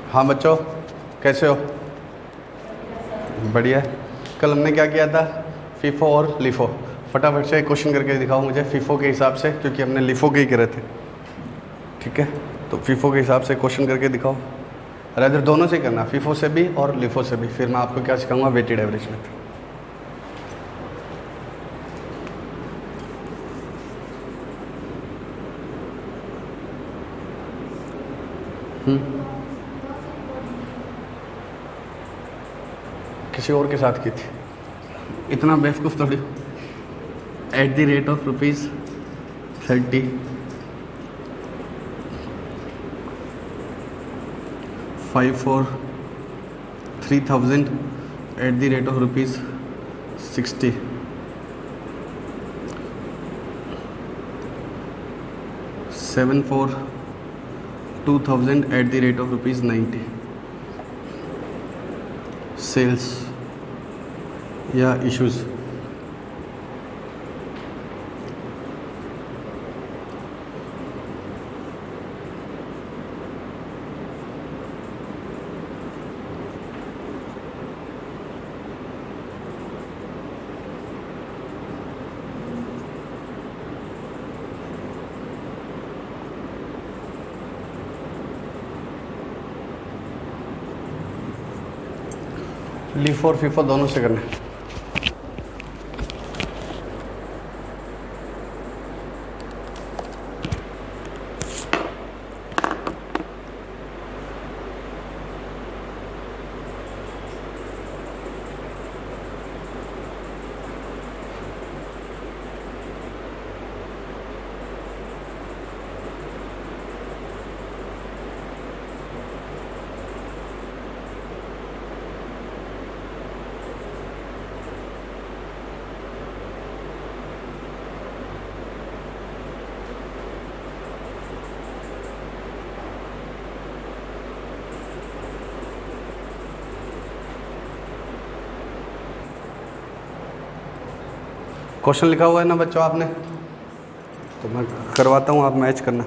हाँ बच्चों, कैसे हो? बढ़िया। कल हमने क्या किया था? फीफो और लीफो। फटाफट से एक क्वेश्चन करके दिखाओ मुझे फीफो के हिसाब से, क्योंकि हमने लीफो के ही करे थे। ठीक है, तो फीफो के हिसाब से क्वेश्चन करके दिखाओ। इधर दोनों से करना, फीफो से भी और लीफो से भी। फिर मैं आपको क्या सिखाऊंगा, वेटेड एवरेज में। किसी और के साथ की थी, इतना बेवकूफ़ थोड़ी। @(रुपीज़30) 543,000 @(रुपीज़60 742,000 @(रुपीज़90 सेल्स या इश्यूज़। लीफो और फीफो दोनों से करना है। क्वेश्चन लिखा हुआ है ना बच्चों आपने, तो मैं करवाता हूँ, आप मैच करना।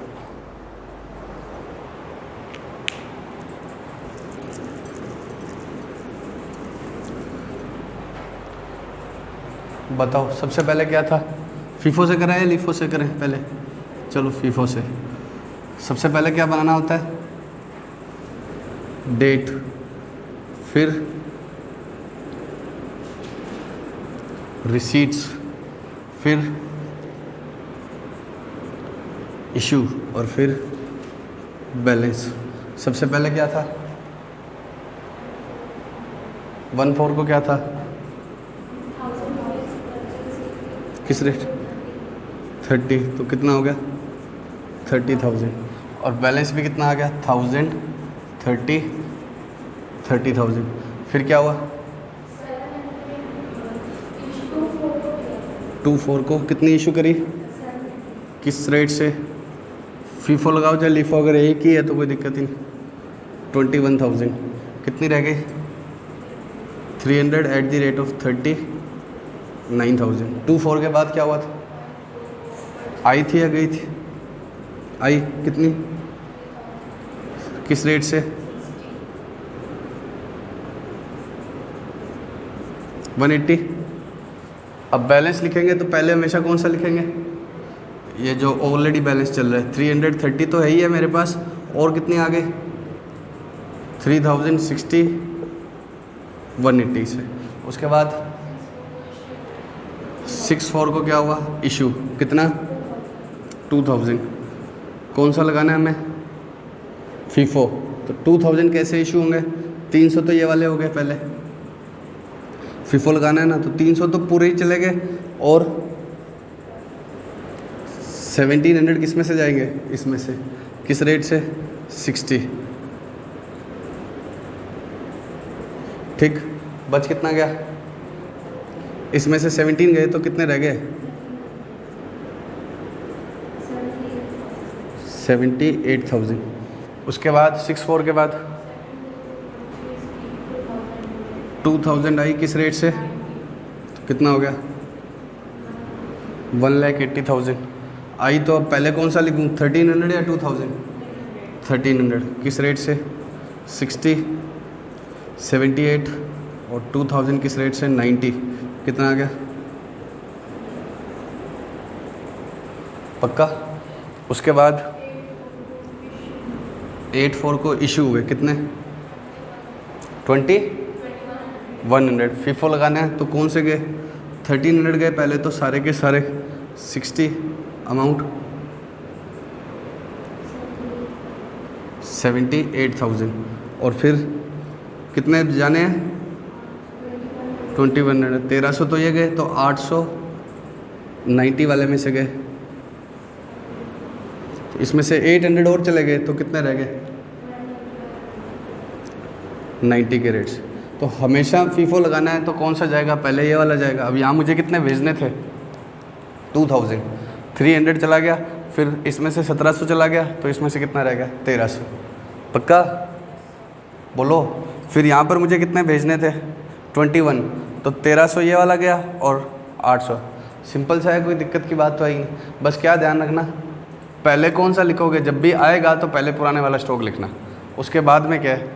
बताओ सबसे पहले क्या था? फीफो से करें या लीफो से करें? पहले चलो फीफो से। सबसे पहले क्या बनाना होता है? डेट, फिर रिसीट्स, फिर इशू और फिर बैलेंस। सबसे पहले क्या था? 1/4 को क्या था? किस रेट? 30, तो कितना हो गया? 30,000। और बैलेंस भी कितना आ गया? 1000, 30,000। फिर क्या हुआ? 2/4 को कितनी इशू करी? किस रेट से? फीफो लगाओ चाहे लीफो, अगर एक ही है तो कोई दिक्कत ही नहीं। 21,000। कितनी रह गई? 300 @(39,000। 2/4 के बाद क्या हुआ था? आई थी या गई थी? आई कितनी? किस रेट से? 180। अब बैलेंस लिखेंगे तो पहले हमेशा कौन सा लिखेंगे? ये जो ऑलरेडी बैलेंस चल रहा है। 330 तो है ही है मेरे पास, और कितने आ गए? 3060 180 से। उसके बाद 6/4 को क्या हुआ? इशू कितना? 2000। कौन सा लगाना है हमें? फीफो। तो 2000 कैसे इशू होंगे? 300 तो ये वाले हो गए पहले। फीफो लगाना है ना, तो 300 तो पूरे ही चले गए, और 1700 किस में से जाएंगे? इसमें से। किस रेट से? 60। ठीक, बच कितना गया? इसमें से 17 गए तो कितने रह गए? 78,000। उसके बाद 6/4 के बाद 2000 आई किस रेट से? तो कितना हो गया? 1,80,000 आई। तो अब पहले कौन सा लिखूँ, 1300 या 2000? 1300 किस रेट से? 60, 78 और 2000 किस रेट से 90, कितना आ गया? पक्का? उसके बाद 84 को इशू हुए कितने? 2100। फीफो लगाना है तो कौन से गए? 1300 गए पहले तो सारे के सारे। 60 अमाउंट 78,000 और फिर कितने जाने हैं? 2100। 1300 तो ये गए तो 890 वाले में से गए, तो इसमें से 800 और चले गए तो कितने रह गए? 90 के रेट्स। तो हमेशा फीफो लगाना है तो कौन सा जाएगा? पहले ये वाला जाएगा। अब यहाँ मुझे कितने भेजने थे? 2000। 300 चला गया, फिर इसमें से 1700 चला गया, तो इसमें से कितना रह गया? 1300। पक्का? बोलो। फिर यहाँ पर मुझे कितने भेजने थे? 21, तो 1300 ये वाला गया और 800। सिंपल सा है, कोई दिक्कत की बात तो आई नहीं। बस क्या ध्यान रखना, पहले कौन सा लिखोगे? जब भी आएगा तो पहले पुराने वाला स्टॉक लिखना, उसके बाद में क्या है?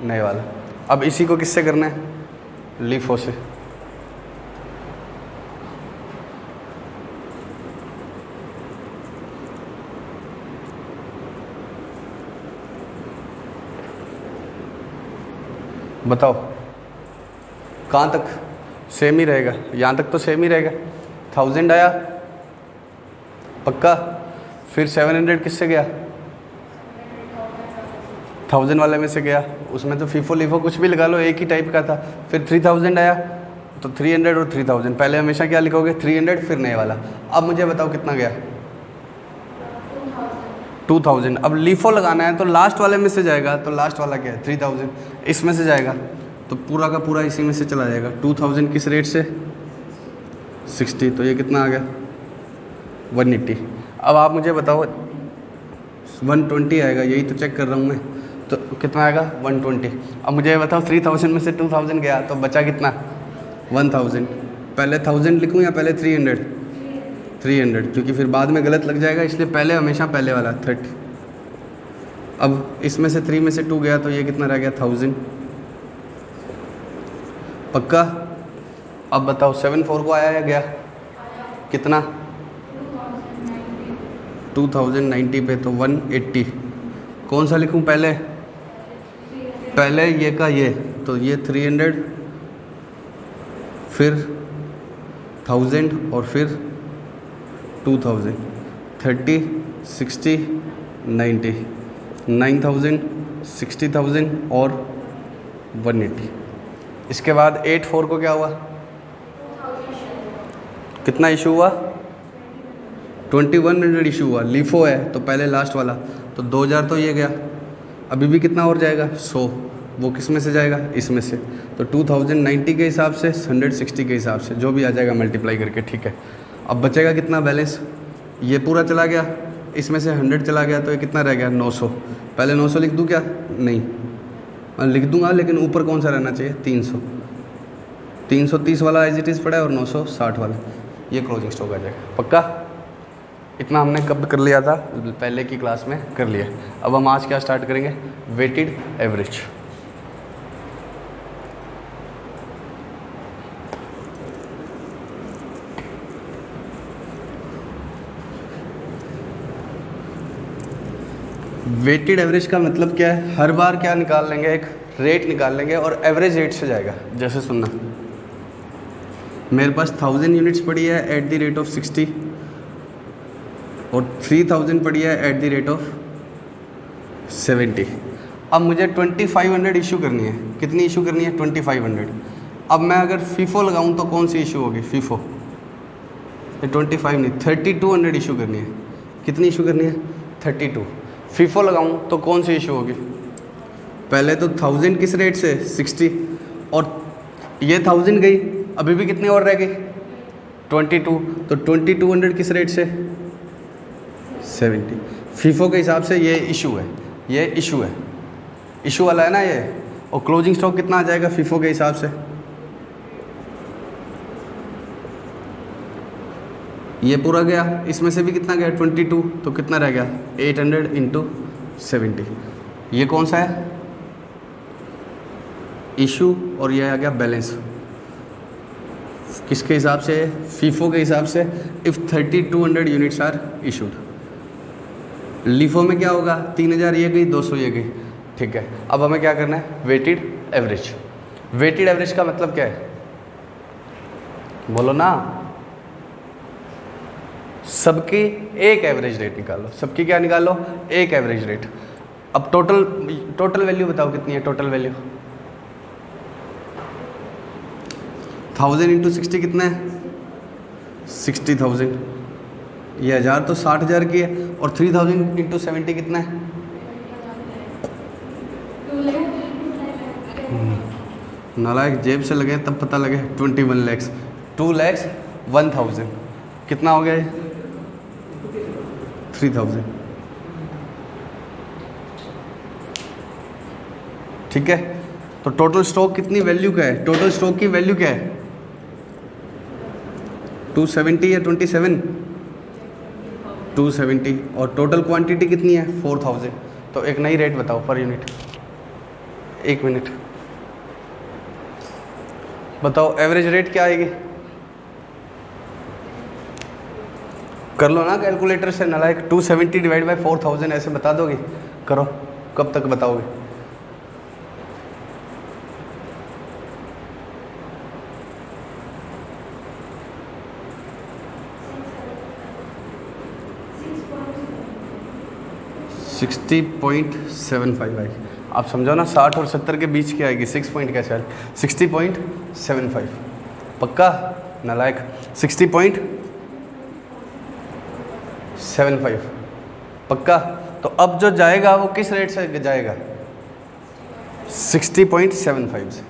नए वाला। अब इसी को किससे करना है? लीफो से। बताओ कहाँ तक सेम ही रहेगा? यहाँ तक तो सेम ही रहेगा। 1000 आया, पक्का? फिर 700 किससे गया? 1000 वाले में से गया, उसमें तो फीफो लीफो कुछ भी लगा लो, एक ही टाइप का था। फिर 3000 आया, तो 300 और 3000, पहले हमेशा क्या लिखोगे? 300 फिर नए वाला। अब मुझे बताओ कितना गया? 2000। अब लीफो लगाना है तो लास्ट वाले में से जाएगा, तो लास्ट वाला क्या है? 3000। इसमें से जाएगा तो पूरा का पूरा इसी में से चला जाएगा। 2000 किस रेट से? 60, तो ये कितना आ गया? 180। अब आप मुझे बताओ 120 आएगा, यही तो चेक कर रहा हूँ मैं, तो कितना आएगा? 120। अब मुझे बताओ 3000 में से 2000 गया तो बचा कितना? 1000। पहले 1000 लिखूँ या पहले 300? 300, क्योंकि फिर बाद में गलत लग जाएगा, इसलिए पहले हमेशा पहले वाला 30। अब इसमें से 3 में से 2 गया तो ये कितना रह गया? 1000। पक्का? अब बताओ 74 को आया या गया? कितना? 2090 पे, तो 180। कौन सा लिखूं पहले? पहले ये का ये, तो ये 300, फिर 1000 और फिर 2000। 30, 60, 90, 9000, 60,000 और 180। इसके बाद 84 को क्या हुआ? कितना इशू हुआ? 2100 इशू हुआ। लीफो है तो पहले लास्ट वाला, तो 2000 तो ये गया, अभी भी कितना और जाएगा? 100। वो किस में से जाएगा? इसमें से। तो 2090 के हिसाब से, 160 के हिसाब से, जो भी आ जाएगा मल्टीप्लाई करके, ठीक है। अब बचेगा कितना बैलेंस? ये पूरा चला गया, इसमें से 100 चला गया, तो ये कितना रह गया? 900। पहले 900 लिख दूँ क्या? नहीं, मैं लिख दूंगा, लेकिन ऊपर कौन सा रहना चाहिए? 300। 330 वाला एज इट इज़ पड़ा है और 960 वाला, ये क्लोजिंग स्टॉक आ जाएगा। पक्का? इतना हमने कब कर लिया था? पहले की क्लास में कर लिया। अब हम आज क्या स्टार्ट करेंगे? Weighted average. वेटेड एवरेज का मतलब क्या है? हर बार क्या निकाल लेंगे? एक रेट निकाल लेंगे और एवरेज रेट से जाएगा। जैसे सुनना, मेरे पास 1000 यूनिट्स पड़ी है एट द रेट ऑफ 60 और 3000 पड़ी है एट द रेट ऑफ 70। अब मुझे 2500 इशू करनी है। कितनी इशू करनी है? 2500। अब मैं अगर फीफो लगाऊं तो कौन सी इशू होगी? फीफो 25 नहीं, 3200 इशू करनी है। कितनी इशू करनी है? 32। फीफो लगाऊं तो कौन सी इशू होगी? पहले तो 1000 किस रेट से? 60, और ये 1000 गई, अभी भी कितनी और रह गई? 22, तो 2200 किस रेट से? 70। फीफो के हिसाब से ये इशू है, ये इशू है, इशू वाला है ना ये। और क्लोजिंग स्टॉक कितना आ जाएगा फीफो के हिसाब से? ये पूरा गया, इसमें से भी कितना गया? 22, तो कितना रह गया? 800 × 70। ये कौन सा है? इशू और ये आ गया बैलेंस। किसके हिसाब से? फीफो के हिसाब से। If 3200 units are issued. LIFO में क्या होगा? 3000 ये गई, 200 ये गई। ठीक है, अब हमें क्या करना है? Weighted average. वेटेड एवरेज का मतलब क्या है? बोलो ना। सबकी एक एवरेज रेट निकालो। सबकी क्या निकालो? एक एवरेज रेट। अब टोटल वैल्यू बताओ कितनी है? टोटल वैल्यू 1000 इंटू 60 कितना है? 60,000। ये 1000 तो 60,000 की है। और 3000 इंटू 70 कितना है? नालायक, जेब से लगे तब पता लगे। 21 lakhs। 2,01,000 कितना हो गया? 3000। ठीक है, तो टोटल स्टॉक कितनी वैल्यू का है? टोटल स्टॉक की वैल्यू क्या है? 270 या 27? 270। और टोटल क्वांटिटी कितनी है? 4000। तो एक नई रेट बताओ पर यूनिट। 1 मिनट बताओ, एवरेज रेट क्या आएगी? कर लो ना कैलकुलेटर से नालायक। 270 डिवाइड बाई 4000 ऐसे बता दोगे? करो, कब तक बताओगे? सिक्सटी 60.75 आएगी। आप समझो ना, 60 और 70 के बीच की आएगी। 6 पॉइंट कैसे आएगी? 60.75 पक्का नालायक। 60.75 पक्का। तो अब जो जाएगा वो किस रेट से जाएगा? 60.75 से।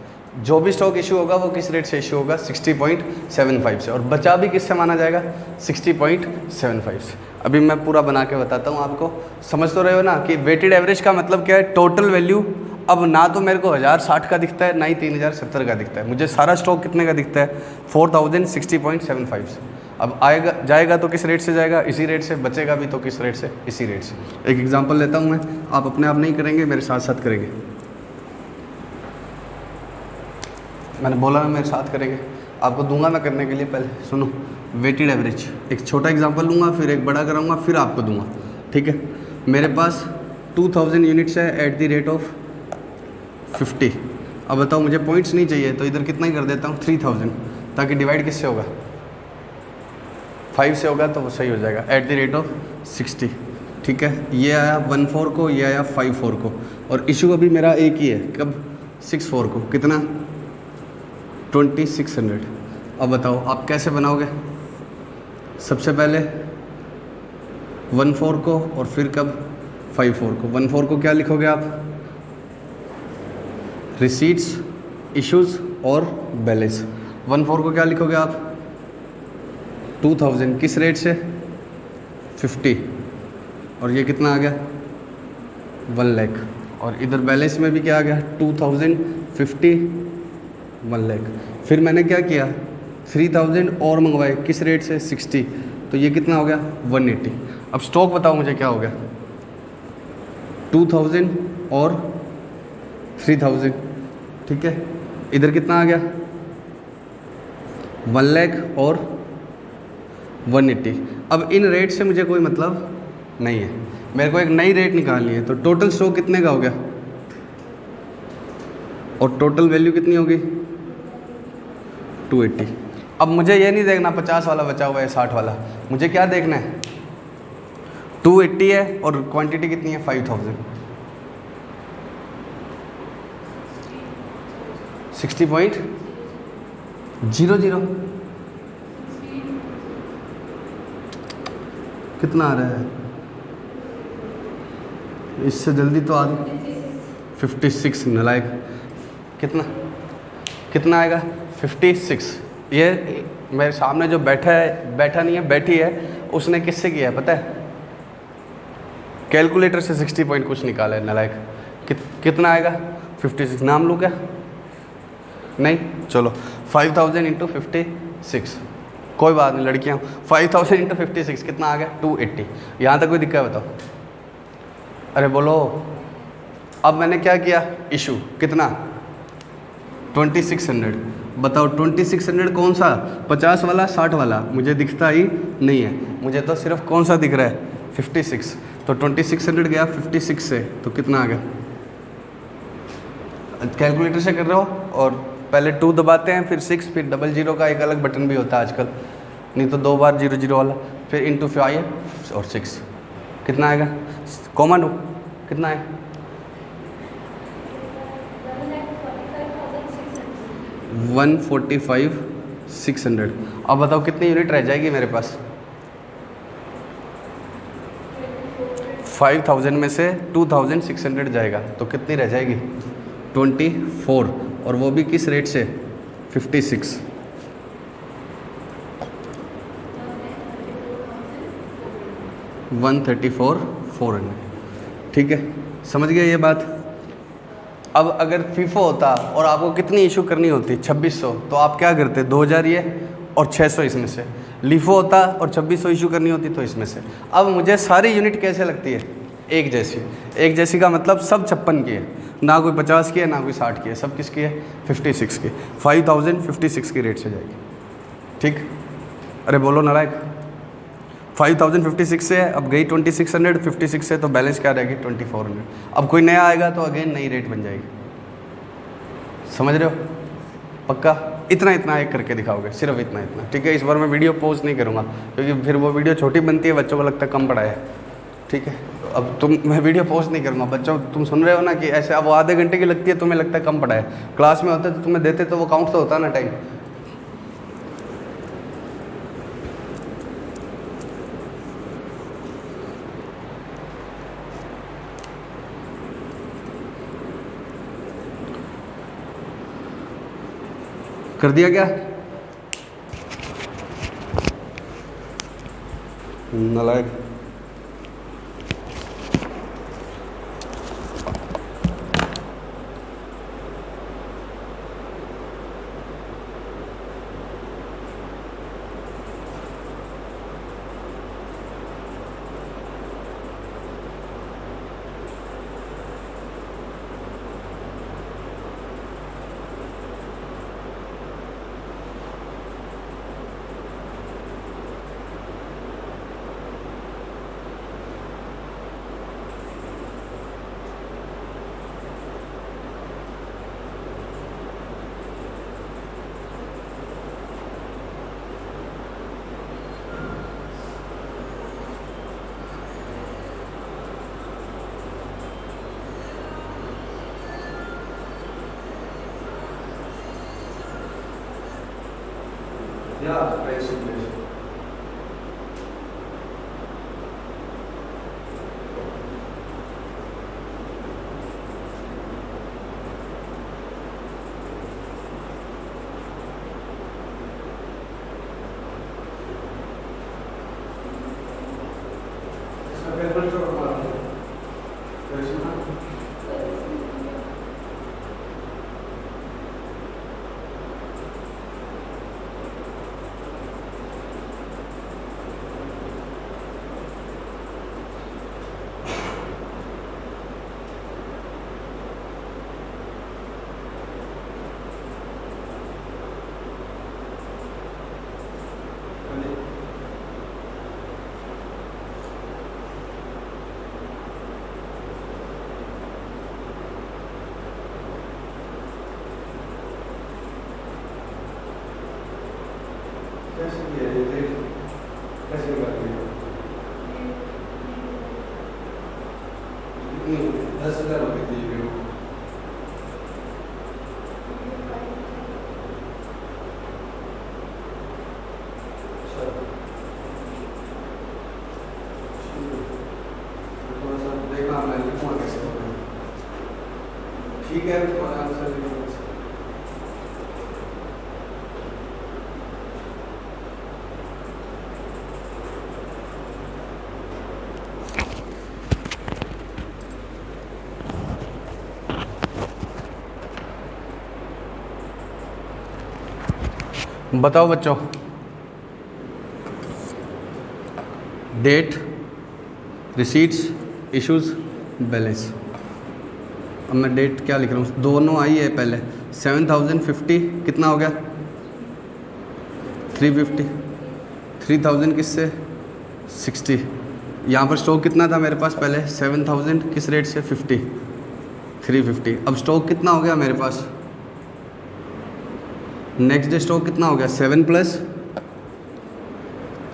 जो भी स्टॉक इशू होगा वो किस रेट से इशू होगा? 60.75 से। और बचा भी किससे माना जाएगा? 60.75 से। अभी मैं पूरा बना के बताता हूँ आपको। समझ तो रहे हो ना कि वेटेड एवरेज का मतलब क्या है? Total value. अब ना तो मेरे को 1060 का दिखता है, ना ही 3070 का दिखता है। मुझे सारा स्टॉक कितने का दिखता है? 4000 60.75 से। अब आएगा जाएगा तो किस रेट से जाएगा? इसी रेट से। बचेगा भी तो किस रेट से? इसी रेट से। एक एग्जांपल लेता हूँ मैं, आप अपने आप नहीं करेंगे, मेरे साथ साथ करेंगे। मैंने बोला ना मेरे साथ करेंगे, आपको दूंगा मैं करने के लिए। पहले सुनो, वेटेड एवरेज। एक छोटा एग्जांपल लूँगा, फिर एक बड़ा कराऊंगा, फिर आपको दूंगा। ठीक है, मेरे पास 2000 यूनिट्स है एट द रेट ऑफ 50। अब बताओ, मुझे पॉइंट्स नहीं चाहिए तो इधर कितना ही कर देता हूँ 3000, ताकि डिवाइड किससे होगा? 5 से होगा तो वो सही हो जाएगा। At the rate of 60। ठीक है, ये आया 14 को, ये आया 54 को। और इशू अभी मेरा एक ही है, कब? 64 को। कितना? 2600। अब बताओ आप कैसे बनाओगे? सबसे पहले 14 को और फिर कब? 54 को। 14 को क्या लिखोगे आप? रिसीट्स, इश्यूज और बैलेंस। 14 को क्या लिखोगे आप? 2000 किस रेट से? 50। और ये कितना आ गया? 1 लाख। और इधर बैलेंस में भी क्या आ गया? 2000 50 1 लाख। फिर मैंने क्या किया? 3000 और मंगवाए किस रेट से? 60। तो ये कितना हो गया? 180। अब स्टॉक बताओ मुझे क्या हो गया? 2000 और 3000। ठीक है, इधर कितना आ गया? 1 लाख और 180। अब इन रेट से मुझे कोई मतलब नहीं है, मेरे को एक नई रेट निकालनी है। तो टोटल स्टॉक कितने का हो गया? और टोटल वैल्यू कितनी होगी? 280। अब मुझे ये नहीं देखना 50 वाला बचा हुआ है 60 वाला, मुझे क्या देखना है? 280 है और क्वांटिटी कितनी है? 5000। 60.00 कितना आ रहा है? इससे जल्दी तो आ 56 नलायक। कितना कितना आएगा? 56। ये मेरे सामने जो बैठा नहीं है, बैठी है, उसने किससे किया है पता है? कैलकुलेटर से 60 पॉइंट कुछ निकाला है नलायक। कितना आएगा? 56। नाम लूँ क्या? नहीं, चलो 5000 इंटू 56। कोई बात नहीं लड़कियाँ। 5000 इंटू 56 कितना आ गया? 280। यहाँ तक कोई दिक्कत बताओ? अरे बोलो। अब मैंने क्या किया? इशू कितना? 2600। बताओ 2600 कौन सा, 50 वाला 60 वाला, मुझे दिखता ही नहीं है, मुझे तो सिर्फ कौन सा दिख रहा है 56। तो 2600 गया 56 से, तो कितना आ गया, कैलकुलेटर से कर रहे हो और पहले 2 दबाते हैं फिर 6 फिर 00 का एक अलग बटन भी होता है आजकल, नहीं तो 2 बार 00 वाला, फिर इंटू 5 और 6 कितना आएगा, कॉमन हो कितना है 145,600। अब बताओ कितनी यूनिट रह जाएगी मेरे पास, 5000 में से 2600 जाएगा तो कितनी रह जाएगी 24, और वो भी किस रेट से 56। $134,400। ठीक है, समझ गए ये बात। अब अगर फीफो होता और आपको कितनी इशू करनी होती 2600, तो आप क्या करते 2000 ये और 600 इसमें से। लीफो होता और 2600 इशू करनी होती तो इसमें से। अब मुझे सारी यूनिट कैसे लगती है, एक जैसी। एक जैसी का मतलब सब 56 की है, ना कोई 50 की है ना कोई 60 की है, सब किसकी है 56 की। 5056 की रेट से जाएगी। ठीक, अरे बोलो नारायक, 5056 से है, अब गई 2600, 56 से तो बैलेंस क्या रहेगी 2400। अब कोई नया आएगा तो अगेन नई रेट बन जाएगी। समझ रहे हो, पक्का इतना इतना एक करके दिखाओगे, सिर्फ इतना इतना। ठीक है, इस बार मैं वीडियो पोस्ट नहीं करूँगा क्योंकि फिर वो वीडियो छोटी बनती है, बच्चों को लगता है कम पढ़ाया है। ठीक है, अब मैं वीडियो पोस्ट नहीं करूँगा। बच्चों तुम सुन रहे हो ना कि ऐसे, अब वो आधे घंटे की लगती है, तुम्हें लगता है कम पढ़ाया है। क्लास में होते तो तुम्हें देते तो वो काउंट तो होता ना टाइम। कर दिया क्या, नालायक। Ja, basically. कैसे करती है 10,000 हो गई थी वीडियो। थोड़ा सा देखना मैं लिखूँगा कैसे, ठीक है आंसर लिखूँगा। बताओ बच्चों, डेट, रिसीट्स, इश्यूज, बैलेंस। अब मैं डेट क्या लिख रहा हूँ, दोनों आई है पहले। 7050 कितना हो गया, 350, 3000 किससे 60। यहाँ पर स्टॉक कितना था मेरे पास पहले 7000 किस रेट से 50, 350। अब स्टॉक कितना हो गया मेरे पास, नेक्स्ट डे स्टॉक कितना हो गया 7 +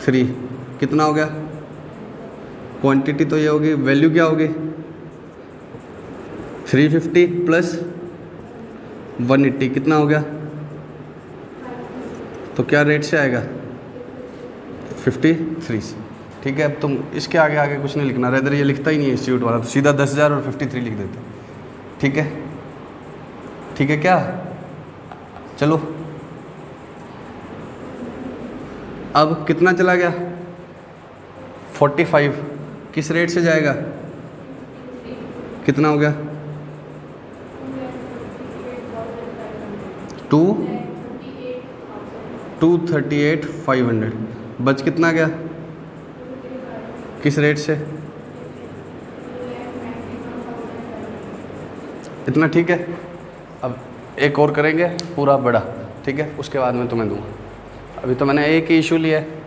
3 कितना हो गया, क्वांटिटी तो ये होगी, वैल्यू क्या होगी 350 + 180 कितना हो गया, तो क्या रेट से आएगा 53 से। ठीक है, अब तुम इसके आगे आगे कुछ नहीं लिखना, रेदर ये लिखता ही नहीं है इंस्टीट्यूट वाला, तो सीधा 10,000 और 53 लिख देते। ठीक है, ठीक है क्या, चलो अब कितना चला गया 45 किस रेट से जाएगा, कितना हो गया 238,500। बच कितना गया किस रेट से, इतना। ठीक है, अब एक और करेंगे पूरा बड़ा, ठीक है, उसके बाद मैं तुम्हें दूंगा। अभी तो मैंने एक ही इशू लिया है।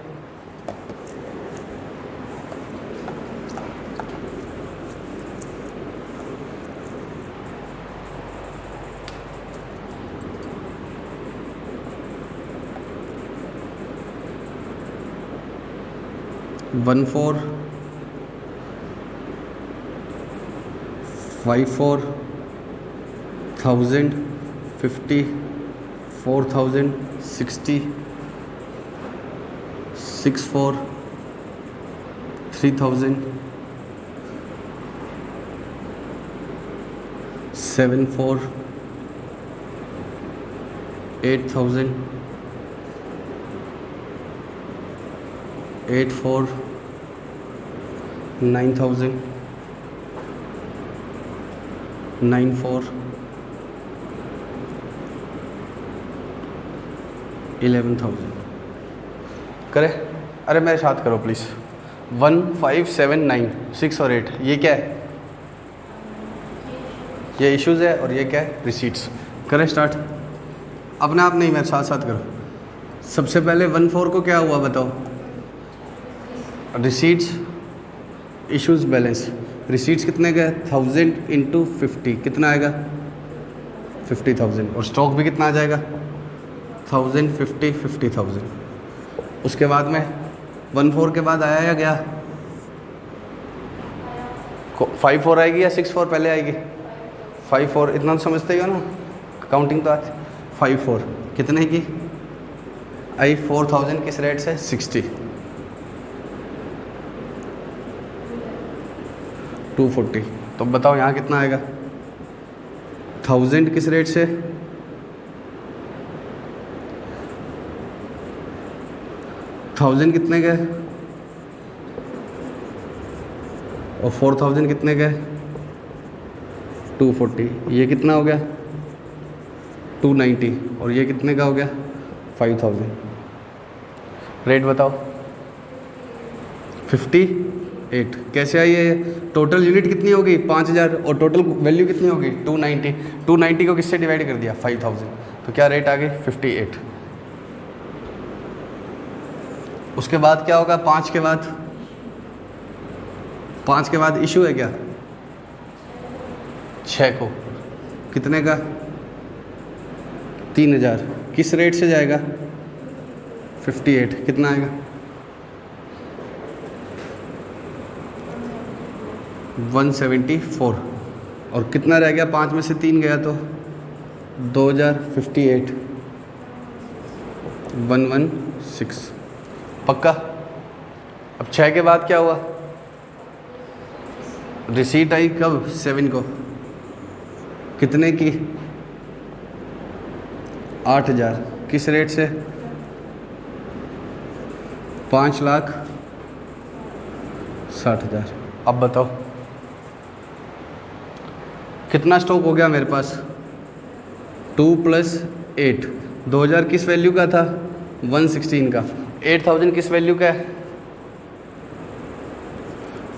वन 4 5 4 1000 50 4000 60 6 4 3000 7 4 8000 8 4 9000 9 4 11,000 करे। अरे मेरे साथ करो प्लीज़। 1 5 7 9 6 और 8 ये क्या है, ये इश्यूज़ है, और ये क्या है रिसीट्स। करें स्टार्ट, अपने आप नहीं, मेरे साथ साथ करो। सबसे पहले 1 4 को क्या हुआ बताओ, रिसीट्स इश्यूज़ बैलेंस। रिसीट्स कितने का 1000 × 50 कितना आएगा 50,000, और स्टॉक भी कितना आ जाएगा 1000 50 50,000। उसके बाद में 1 4 के बाद आया या गया 5 4 आएगी या 6 4 पहले आएगी 5 4, इतना तो समझते ही हो ना, काउंटिंग तो आज 5 4 कितने की आई 4000 किस रेट से 60 240। तो बताओ यहाँ कितना आएगा 1000 किस रेट से 1000 कितने के और 4000 कितने के 240। ये कितना हो गया 290, और ये कितने का हो गया 5000। रेट बताओ 58। कैसे आई है ये, टोटल यूनिट कितनी होगी 5000 और टोटल वैल्यू कितनी होगी 290। 290 को किससे डिवाइड कर दिया 5000, तो क्या रेट आ गई 58। उसके बाद क्या होगा 5 के बाद, 5 के बाद इशू है क्या 6 को कितने का 3000 किस रेट से जाएगा 58 कितना आएगा 174, और कितना रह गया 5 में से 3 गया तो 2058 116 पक्का। अब 6 के बाद क्या हुआ, रिसीट आई कब 7 को कितने की 8000 किस रेट से 5,60,000। अब बताओ कितना स्टॉक हो गया मेरे पास 2 + 8, 2000 किस वैल्यू का था 116 का, 8000 किस वैल्यू का है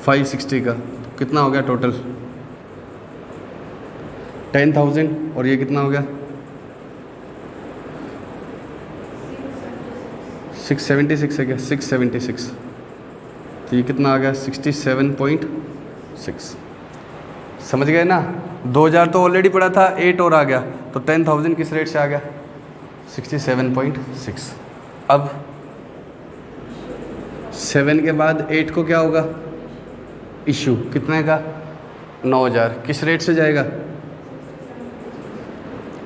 560 का, कितना हो गया टोटल 10,000 और ये कितना हो गया 676 है क्या 676, तो ये कितना आ गया 67.6। समझ गए ना। 2000 तो ऑलरेडी पड़ा था, 8 और आ गया, तो 10,000 किस रेट से आ गया 67.6। अब 7 के बाद 8 को क्या होगा इशू, कितने का 9000, किस रेट से जाएगा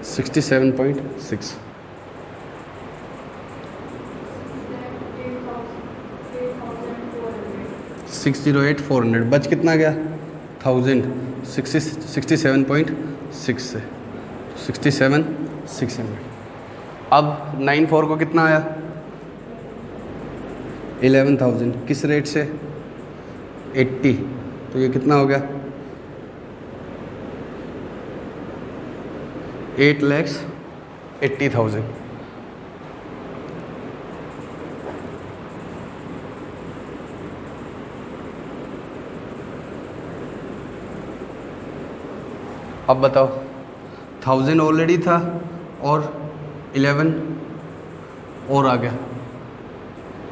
67.6। 608,400 बच कितना गया 1000, 67.6 से 67,600। अब 94 को कितना आया 11,000, किस रेट से 80, तो ये कितना हो गया 8,80,000। अब बताओ 1000 ऑलरेडी था और 11 और आ गया,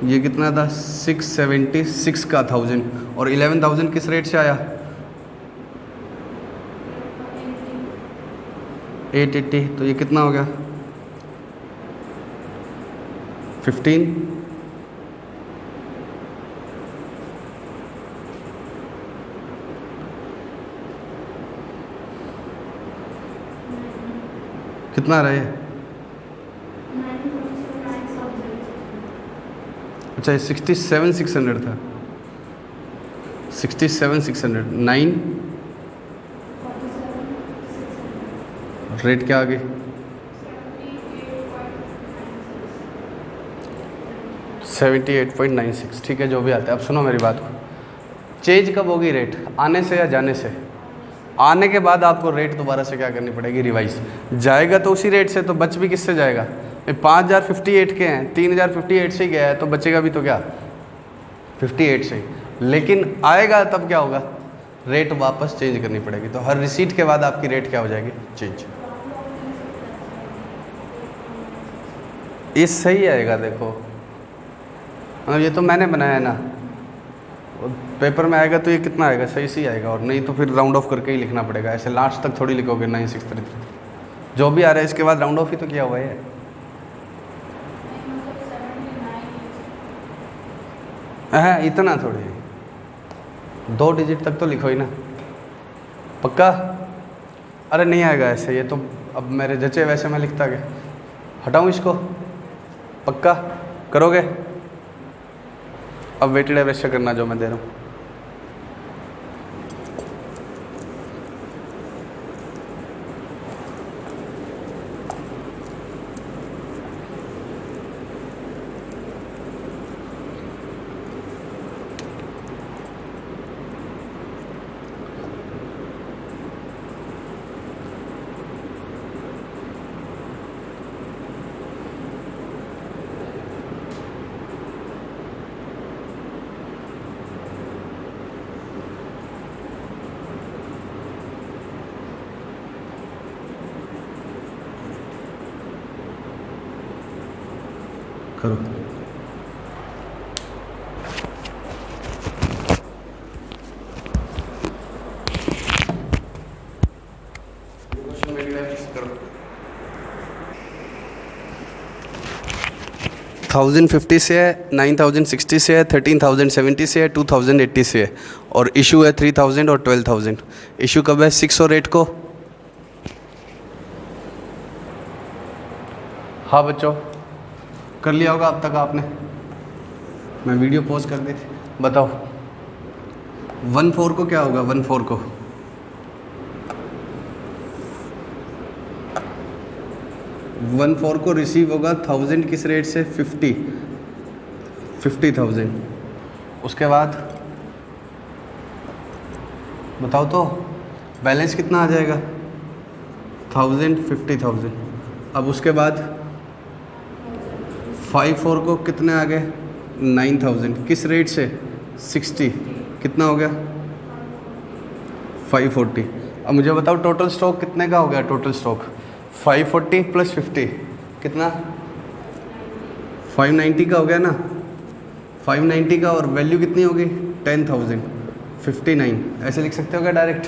ये कितना था 676 का 1000 और 11,000 किस रेट से आया 880, तो ये कितना हो गया 15। कितना रहे अच्छा 67,600 था 67,600 9 रेट क्या आ गई 78.96। ठीक है जो भी आता है। अब सुनो मेरी बात को, चेंज कब होगी रेट, आने से या जाने से। आने के बाद आपको रेट दोबारा से क्या करनी पड़ेगी रिवाइज, जाएगा तो उसी रेट से, तो बच भी किससे जाएगा 5,058 के हैं, 3,058 से ही गया है, तो बचेगा भी तो क्या 58 से ही। लेकिन आएगा तब क्या होगा रेट वापस चेंज करनी पड़ेगी, तो हर रिसीट के बाद आपकी रेट क्या हो जाएगी चेंज। ये सही आएगा देखो, मतलब ये तो मैंने बनाया ना, पेपर में आएगा तो ये कितना आएगा सही सही आएगा, और नहीं तो फिर राउंड ऑफ करके ही लिखना पड़ेगा, ऐसे लास्ट तक थोड़ी लिखोगे 9633। जो भी आ रहा है इसके बाद राउंड ऑफ ही तो किया हुआ है। हाँ इतना थोड़ी, 2 डिजिट तक तो लिखो ही ना पक्का। अरे नहीं आएगा ऐसे, ये तो अब मेरे जचे वैसे मैं लिखता गया, हटाऊँ इसको पक्का करोगे। अब वेटेड एवरेज से करना जो मैं दे रहा हूँ। करो करो 1050 से है, 9060 से है, 13,070 से है, 2080 से है, और इशू है 3000 और 12,000। इशू कब है 6 और 8 को। हाँ बच्चों कर लिया होगा अब तक आपने, मैं वीडियो पॉज कर दी थी। बताओ 1/4 को क्या होगा 1/4 को 1/4 को रिसीव होगा 1000 किस रेट से 50,000। उसके बाद बताओ तो बैलेंस कितना आ जाएगा 1000 50,000। अब उसके बाद 5/4 को कितने आ गए 9000 किस रेट से 60, कितना हो गया 540। अब मुझे बताओ टोटल स्टॉक कितने का हो गया? टोटल स्टॉक 540 प्लस 50 कितना? 590 का हो गया ना, 590 का, और वैल्यू कितनी होगी? 10,000, 59। ऐसे लिख सकते हो क्या डायरेक्ट?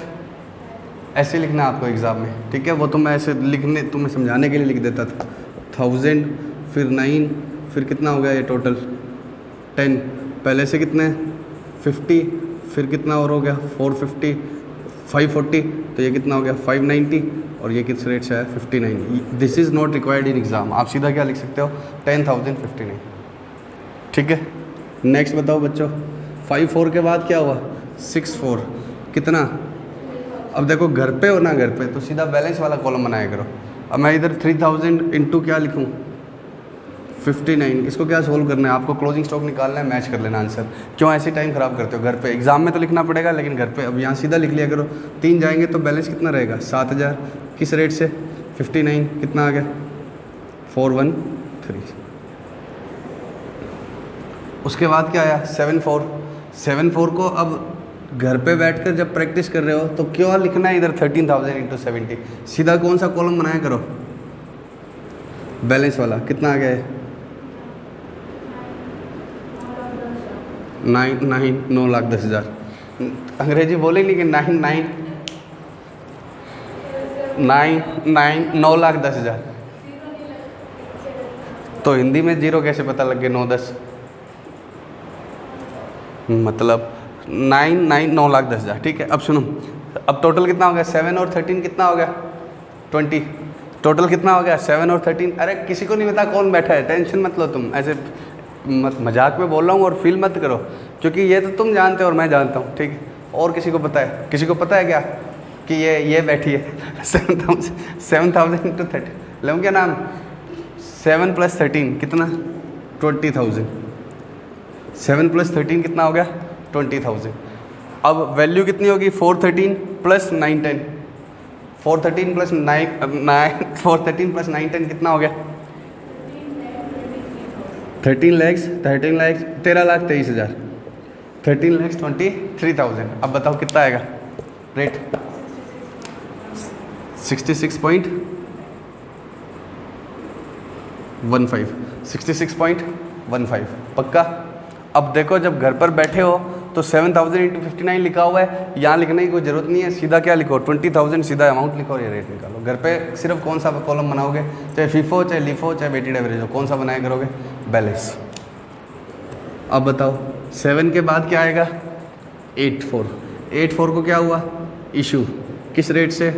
ऐसे लिखना आपको एग्ज़ाम में, ठीक है? वो तो मैं ऐसे लिखने तुम्हें समझाने के लिए लिख देता था। 1000 फिर 9 फिर कितना हो गया ये टोटल? 10, पहले से कितने? 50, फिर कितना और हो गया? 450, 540, तो ये कितना हो गया? 590, और ये किस रेट से है? 59। This is not required in exam. आप सीधा क्या लिख सकते हो? 10,059, ठीक है? नेक्स्ट बताओ बच्चों, 54 के बाद क्या हुआ? 64 कितना? अब देखो घर पे हो ना, घर पे तो सीधा बैलेंस वाला कॉलम बनाया करो। अब मैं इधर 3000 इंटू क्या लिखूँ? 59। इसको क्या सोल्व करना है? आपको क्लोजिंग स्टॉक निकालना है, मैच कर लेना आंसर। क्यों ऐसे टाइम ख़राब करते हो? घर पे एग्जाम में तो लिखना पड़ेगा, लेकिन घर पे अब यहाँ सीधा लिख लिया करो। 3 जाएंगे तो बैलेंस कितना रहेगा? 7000, किस रेट से? 59, कितना आ गया? 413। उसके बाद क्या आया? 74 को अब घर पे बैठकर जब प्रैक्टिस कर रहे हो तो क्यों लिखना है इधर 13,000 इंटू 70? सीधा कौन सा कॉलम बनाया करो? बैलेंस वाला। कितना आ गया है? 9,10,000। अंग्रेजी बोले लेकिन 9,10,000। तो हिंदी में जीरो कैसे पता लग गया? 9,10 मतलब 9,10,000, ठीक है? अब सुनो, अब टोटल कितना हो गया? 7 और 13 कितना हो गया? 20। टोटल कितना हो गया? 7 और 13। अरे किसी को नहीं पता कौन बैठा है, टेंशन मत लो तुम, ऐसे मत मजाक में बोल रहा हूँ और फील मत करो, क्योंकि ये तो तुम जानते हो और मैं जानता हूँ, ठीक है? और किसी को पता है? किसी को पता है क्या कि ये बैठी है? 7,000 इंटू 30 लूँ क्या नाम? 7 + 13 कितना? 20,000। 7 + 13 कितना हो गया? 20,000। अब वैल्यू कितनी होगी? 413 + 910। 413 + 910 कितना हो गया? 13,23,000। 13,23,000। अब बताओ कितना आएगा रेट? 66.15। 66.15 पक्का? अब देखो जब घर पर बैठे हो तो 7,000 इंटू 59 लिखा हुआ है, यहाँ लिखने की कोई ज़रूरत नहीं है, सीधा क्या लिखो? 20,000 सीधा अमाउंट लिखो और ये रेट निकालो। घर पे सिर्फ कौन सा कॉलम बनाओगे? चाहे फीफो, चाहे लीफो, चाहे वेटेड एवरेज हो, कौन सा बनाया करोगे? बैलेंस। अब बताओ 7 के बाद क्या आएगा? 84 को क्या हुआ? इशू किस रेट से?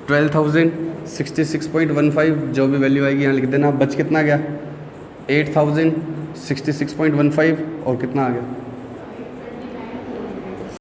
12,000, 66.15, जो भी वैल्यू आएगी यहाँ लिख देना। बच कितना गया? 8,000, 66.15, और कितना आ गया?